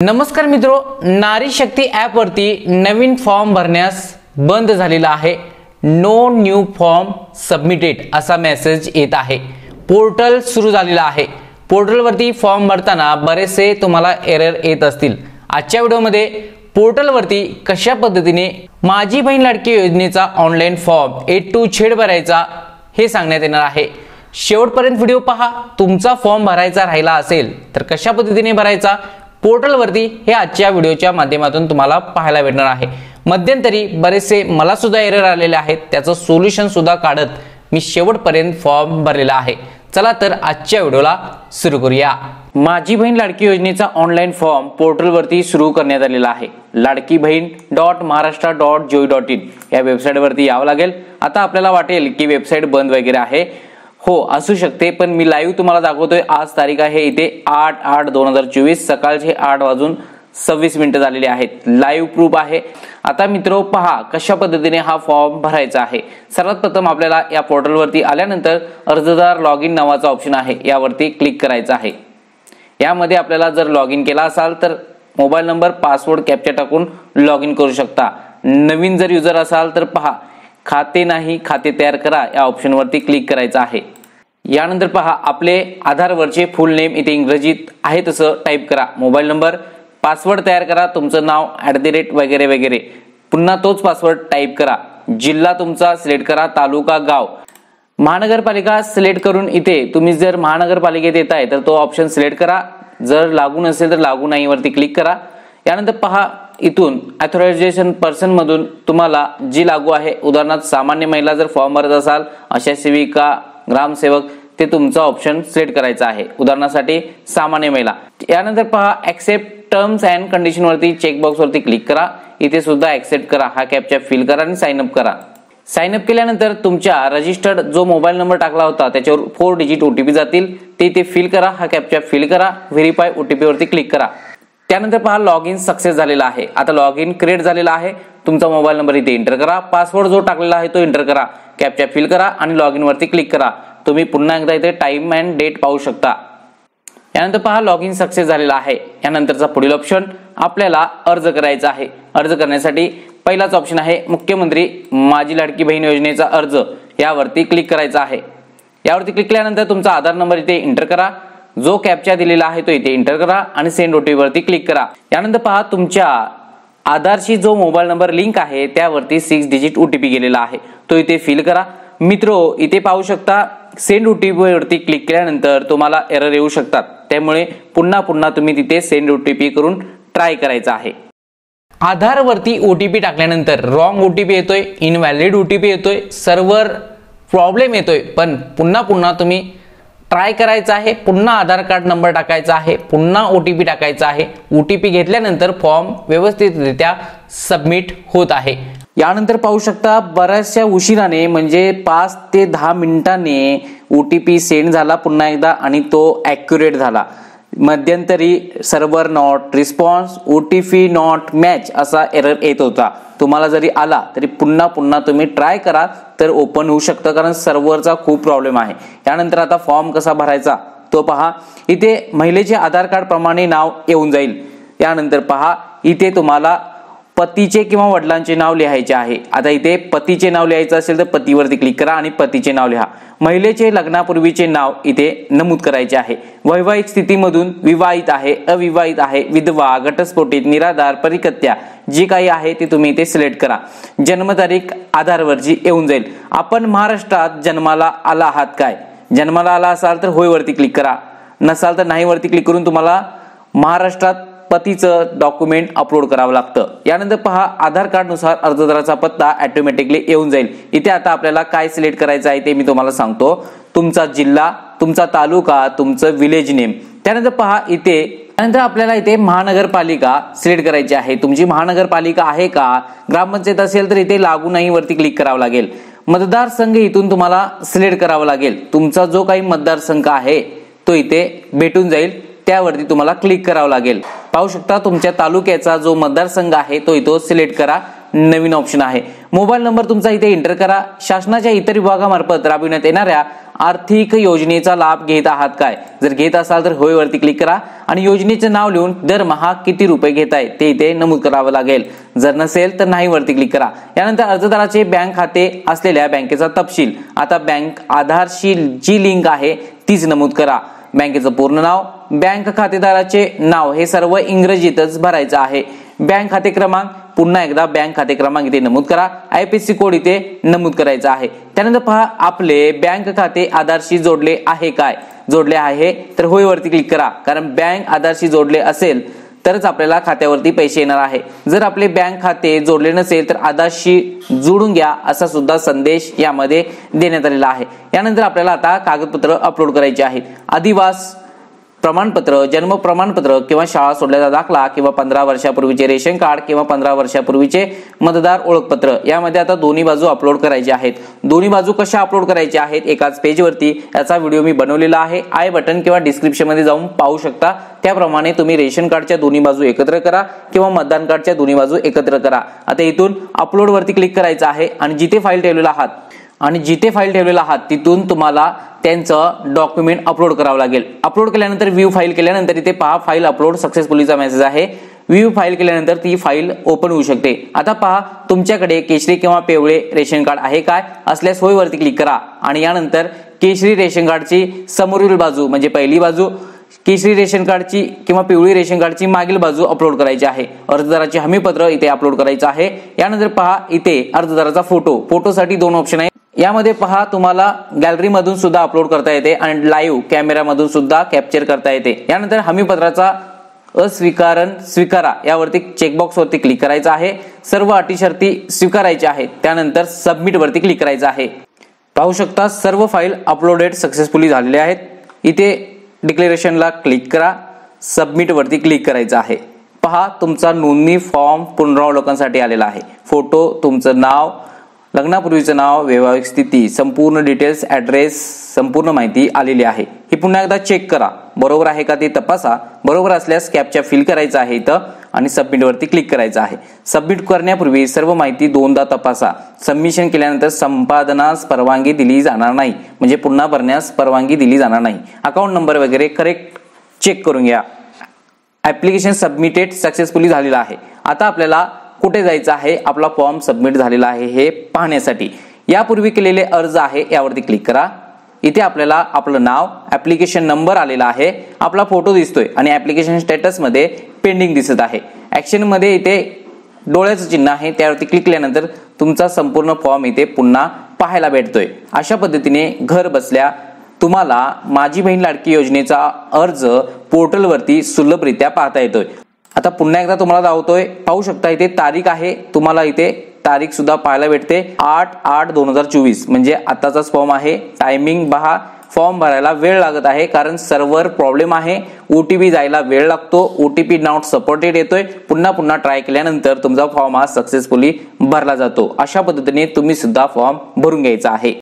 नमस्कार मित्रो, नारी शक्ती ॲप वरती नवीन फॉर्म भरण्यास बंद झालेला आहे। नो न्यू फॉर्म सबमिटेड असा मेसेज येत आहे। पोर्टल सुरू झालेला आहे। पोर्टल वरती फॉर्म भरताना बरेचसे तुम्हाला एरर येत असतील। आजच्या व्हिडिओमध्ये पोर्टल वरती कशा पद्धतीने माझी बहीण लाडकी योजनेचा online form A to Z भरायचा हे सांगण्यात येणार आहे। शेवटपर्यंत व्हिडिओ पहा। तुमचा फॉर्म भरायचा राहिला असेल तर कशा पद्धतीने भरायचा पोर्टल वरती हे आजच्या व्हिडिओच्या माध्यमातून तुम्हाला पाहायला भेटणार आहे। मध्यंतरी बरेचसे मला सुद्धा एरर आलेले आहेत, त्याचं सोल्युशन सुद्धा काढत मी शेवटपर्यंत फॉर्म भरलेला आहे। चला तर आजच्या व्हिडिओला सुरू करूया। माझी बहीण लाडकी योजनेचा ऑनलाइन फॉर्म पोर्टल वरती सुरू करण्यात आलेला आहे। ladkibahin.maharashtra.gov.in या वेबसाईट वरती यावं लागेल। आता आपल्याला वाटेल की वेबसाईट बंद वगैरे आहे, हो असू शकते, पण मी लाईव्ह तुम्हाला दाखवतोय। आज तारीख आहे इथे 8/8/2024 सकाळचे 8:26 झालेले आहेत। लाईव्ह प्रूफ आहे। आता मित्रो पहा कशा पद्धतीने हा फॉर्म भरायचा आहे। सर्वात प्रथम आपल्याला या पोर्टल वरती आल्यानंतर अर्जदार लॉग इन नावाचा ऑप्शन आहे, यावरती क्लिक करायचं आहे। यामध्ये आपल्याला जर लॉग इन केला असाल तर मोबाईल नंबर, पासवर्ड, कॅप्चा टाकून लॉग इन करू शकता। नवीन जर युजर असाल तर पहा खाते नाही खाते तयार करा या ऑप्शन वरती क्लिक करायचं आहे। यानंतर पहा आपले आधार वरचे फुल नेम इथे इंग्रजीत आहे तसं टाइप करा। मोबाईल नंबर, पासवर्ड तयार करा, तुमचं नाव @ वगैरे वगैरे, पुन्हा तोच पासवर्ड टाइप करा। जिल्हा तुमचा सिलेक्ट करा, तालुका, गाव, महानगरपालिका सिलेक्ट करून इथे तुम्ही जर महानगरपालिकेत येताय तर तो ऑप्शन सिलेक्ट करा। जर लागू नसेल तर लागू नाही वरती क्लिक करा। यानंतर पहा इथून ऑथरायझेशन पर्सन मधून तुम्हाला जी लागू आहे, उदाहरणार्थ सामान्य महिला जर फॉर्म भरत असाल, आशा सेविका, ग्रामसेवक, ते तुमचा ऑप्शन सिलेक्ट करायचा आहे। उदाहरणासाठी सामान्य महिला। यानंतर पहा ऍक्सेप्ट टर्म्स अँड कंडिशन वरती चेक बॉक्स वरती क्लिक करा। इथे सुद्धा ऍक्सेप्ट करा, हा कॅप्चा फिल करा आणि साइन अप करा। साइन अप केल्यानंतर तुमच्या रजिस्टर्ड जो मोबाईल नंबर टाकला होता त्याच्यावर 4 डिजिट OTP जातील, ते इथे फिल करा, हा कॅप्चा फिल करा, व्हेरीफाय OTP वरती क्लिक करा। त्यानंतर पहा लॉग इन सक्सेस झालेला आहे। आता लॉग इन क्रिएट झालेला आहे। तुमचा मोबाईल नंबर इथे एंटर करा, पासवर्ड जो टाकलेला आहे तो एंटर करा, कॅप्चा फिल करा आणि लॉग इन वरती क्लिक करा। तुम्ही पुन्हा एकदा इथे टाइम अँड डेट पाहू शकता। यानंतर पहा लॉग इन सक्सेस झालेला आहे। यानंतरचा पुढील ऑप्शन आपल्याला अर्ज करायचा आहे। अर्ज करण्यासाठी पहिलाच ऑप्शन आहे मुख्यमंत्री माझी लाडकी बहीण योजनेचा अर्ज, यावरती क्लिक करायचा आहे। यावरती क्लिक केल्यानंतर तुमचा आधार नंबर इथे एंटर करा, जो कॅप्चा दिलेला आहे तो इथे एंटर करा आणि सेंड OTP वरती क्लिक करा। यानंतर पहा तुमच्या आधारशी जो मोबाईल नंबर लिंक आहे त्यावरती 6 डिजिट OTP गेलेला आहे, तो इथे फिल करा। मित्रो इथे पाहू शकता सेंड OTP वरती क्लिक केल्यानंतर तुम्हाला एरर येऊ शकतात, त्यामुळे पुन्हा पुन्हा तुम्ही तिथे सेंड OTP करून ट्राय करायचा आहे। आधार वरती OTP टाकल्यानंतर रॉंग OTP येतोय, इनव्हॅलिड OTP येतोय, सर्व्हर प्रॉब्लेम येतोय, पण पुन्हा पुन्हा तुम्ही ट्राय करायचा आहे। पुन्हा आधार कार्ड नंबर टाकायचा आहे, पुन्हा OTP टाकायचा आहे। OTP घेतल्यानंतर फॉर्म व्यवस्थितरित्या सबमिट होत आहे। यानंतर पाहू शकता बऱ्याचशा उशिराने म्हणजे 5 ते 10 मिनिटांनी OTP सेंड झाला पुन्हा एकदा आणि तो ॲक्युरेट झाला। मध्यंतरी server not response, OTP not match असा एरर येत होता। तुम्हाला जरी आला तरी पुन्हा पुन्हा तुम्ही ट्राय करा तर ओपन होऊ शकतं, कारण सर्व्हरचा खूप प्रॉब्लेम आहे। यानंतर आता फॉर्म कसा भरायचा तो पहा। इथे महिलेचे आधार कार्ड प्रमाणे नाव येऊन जाईल। यानंतर पहा इथे तुम्हाला पतीचे किंवा वडिलांचे नाव लिहायचे आहे। आता इथे पतीचे नाव लिहायचं असेल तर पतीवरती क्लिक करा आणि पतीचे नाव लिहा। महिलेचे लग्नापूर्वीचे नाव इथे नमूद करायचे आहे। वैवाहिक स्थितीमधून विवाहित आहे, अविवाहित आहे, विधवा, घटस्फोटित, निराधार, परिकत्या जे काही आहे ते तुम्ही इथे सिलेक्ट करा। जन्मतारीख आधारवरची येऊन जाईल। आपण महाराष्ट्रात जन्माला आला आहात काय? जन्माला आला असाल तर होय वरती क्लिक करा, नसाल तर नाही वरती क्लिक करून तुम्हाला महाराष्ट्रात पतीचं डॉक्युमेंट अपलोड करावं लागतं। यानंतर पहा आधार कार्ड नुसार अर्जदाराचा पत्ता ऑटोमॅटिकली येऊन जाईल। इथे आता आपल्याला काय सिलेक्ट करायचं आहे ते मी तुम्हाला सांगतो। तुमचा जिल्हा, तुमचा तालुका, तुमचं विलेज नेम। त्यानंतर पहा इथे त्यानंतर आपल्याला इथे महानगरपालिका सिलेक्ट करायची आहे। तुमची महानगरपालिका आहे का? ग्रामपंचायत असेल तर इथे लागू नाही वरती क्लिक करावं लागेल। मतदारसंघ इथून तुम्हाला सिलेक्ट करावं लागेल। तुमचा जो काही मतदारसंघ आहे तो इथे भेटून जाईल, त्यावरती तुम्हाला क्लिक करावं लागेल। पाहू शकता तुमच्या तालुक्याचा जो मतदारसंघ आहे तो इथं सिलेक्ट करा। नवीन ऑप्शन आहे। मोबाईल नंबर तुमचा इथे एंटर करा। शासनाच्या इतर विभागामार्फत राबविण्यात येणाऱ्या आर्थिक योजनेचा लाभ घेत आहात काय? जर घेत असाल तर होय वरती क्लिक करा आणि योजनेचे नाव लिहून दरमहा किती रुपये घेताय ते इथे नमूद करावं लागेल। जर नसेल तर नाही वरती क्लिक करा। यानंतर अर्जदाराचे बँक खाते असलेल्या बँकेचा तपशील, आता बँक आधारशी जी लिंक आहे तीच नमूद करा। बँकेचं पूर्ण नाव, बँक खातेदाराचे नाव हे सर्व इंग्रजीतच भरायचं आहे। बँक खाते क्रमांक, पुन्हा एकदा बँक खाते क्रमांक इथे नमूद करा। IFSC कोड इथे नमूद करायचा आहे। त्यानंतर पहा आपले बँक खाते आधारशी जोडले आहे काय? जोडले आहे तर होय वरती क्लिक करा, कारण बँक आधारशी जोडले असेल तरच आपल्याला खात्यावरती पैसे येणार आहे। जर आपले बँक खाते जोडले नसेल तर आधारशी जोडून घ्या असा सुद्धा संदेश यामध्ये देण्यात आलेला आहे। यानंतर आपल्याला आता कागदपत्र अपलोड करायचे आहेत। अधिवास प्रमाणपत्र, जन्म प्रमाणपत्र किंवा शाळा सोडल्याचा दाखला किंवा 15 वर्षापूर्वीचे रेशन कार्ड किंवा 15 वर्षापूर्वीचे मतदार ओळखपत्र, यामध्ये आता दोन्ही बाजू अपलोड करायचे आहेत। दोन्ही बाजू कशा अपलोड करायच्या आहेत एकाच पेजवरती, याचा व्हिडिओ मी बनवलेला आहे। आय बटन किंवा डिस्क्रिप्शन मध्ये जाऊन पाहू शकता। त्याप्रमाणे तुम्ही रेशन कार्डच्या दोन्ही बाजू एकत्र करा किंवा मतदान कार्डच्या दोन्ही बाजू एकत्र करा। आता इथून अपलोड वरती क्लिक करायचं आहे आणि जिथे फाईल ठेवलेला आहात तिथून तुम्हाला त्यांचं डॉक्युमेंट अपलोड करावं लागेल। अपलोड केल्यानंतर व्ह्यू फाईल केल्यानंतर इथे पहा फाईल अपलोड सक्सेसफुलीचा मेसेज आहे। व्ह्यू फाईल केल्यानंतर ती फाईल ओपन होऊ शकते। आता पहा तुमच्याकडे केशरी किंवा पिवळे रेशन कार्ड आहे काय? असल्यास होय वरती क्लिक करा आणि यानंतर केशरी रेशन कार्डची समोरील बाजू म्हणजे पहिली बाजू, केशरी रेशन कार्डची किंवा पिवळी रेशन कार्डची मागील बाजू अपलोड करायची आहे। अर्जदाराचे हमीपत्र इथे अपलोड करायचं आहे। यानंतर पहा इथे अर्जदाराचा फोटोसाठी दोन ऑप्शन आहे। यामध्ये पहा तुम्हाला गॅलरी मधून सुद्धा अपलोड करता येते आणि लाईव्ह कॅमेरा मधून सुद्धा कॅप्चर करता येते। यानंतर हमीपत्राचा स्वीकारा यावरती चेकबॉक्स वरती क्लिक करायचं आहे। सर्व अटी शर्ती स्वीकारायच्या आहेत। त्यानंतर सबमिट वरती क्लिक करायचं आहे। पाहू शकता सर्व फाईल अपलोडेड सक्सेसफुली झालेले आहेत। इथे डिक्लेरेशनला क्लिक करा, सबमिट वरती क्लिक करायचं आहे। पहा तुमचा नोंदणी फॉर्म पुनरावलोकनासाठी आलेला आहे। फोटो, तुमचं नाव, लग्नापूर्वीचं नाव, वैवाहिक स्थिती, संपूर्ण डिटेल्स, ऍड्रेस, संपूर्ण माहिती आलेली आहे। ही पुन्हा एकदा चेक करा, बरोबर आहे का ते तपासा। बरोबर असल्यास कॅप्चा फिल करायचा आहे इथं आणि सबमिट वरती क्लिक करायचं आहे। सबमिट करण्यापूर्वी सर्व माहिती दोनदा तपासा। सबमिशन केल्यानंतर संपादनास परवानगी दिली जाणार नाही, म्हणजे पुन्हा भरण्यास परवानगी दिली जाणार नाही। अकाउंट नंबर वगैरे करेक्ट चेक करून घ्या। ऍप्लिकेशन सबमिटेड सक्सेसफुली झालेला आहे। आता आपल्याला कुठे जायचं आहे? आपला फॉर्म सबमिट झालेला आहे हे पाहण्यासाठी यापूर्वी केलेले अर्ज आहे यावरती क्लिक करा। इथे आपल्याला आपलं नाव, ऍप्लिकेशन नंबर आलेला आहे, आपला फोटो दिसतोय आणि ऍप्लिकेशन स्टेटस मध्ये पेंडिंग दिसत आहे। ऍक्शन मध्ये इथे डोळ्याचं चिन्ह आहे, त्यावरती क्लिक केल्यानंतर तुमचा संपूर्ण फॉर्म इथे पुन्हा पाहायला भेटतोय। अशा पद्धतीने घर बसल्या तुम्हाला माझी बहीण लाडकी योजनेचा अर्ज पोर्टलवरती सुलभरित्या पाहता येतोय। आता पुन्हा एकदा तुम्हाला दाखवतोय, पाहू शकता इथे तारीख आहे, तुम्हाला इथे तारीख सुद्धा पाहायला भेटते 8/8/2024 म्हणजे आताचाच फॉर्म आहे। टायमिंग पहा, फॉर्म भरायला वेळ लागत आहे कारण सर्व्हर प्रॉब्लेम आहे, OTP जायला वेळ लागतो, OTP नॉट सपोर्टेड येतोय। पुन्हा ट्राय केल्यानंतर तुमचा फॉर्म हा सक्सेसफुली भरला जातो। अशा पद्धतीने तुम्ही सुद्धा फॉर्म भरून घ्यायचा आहे।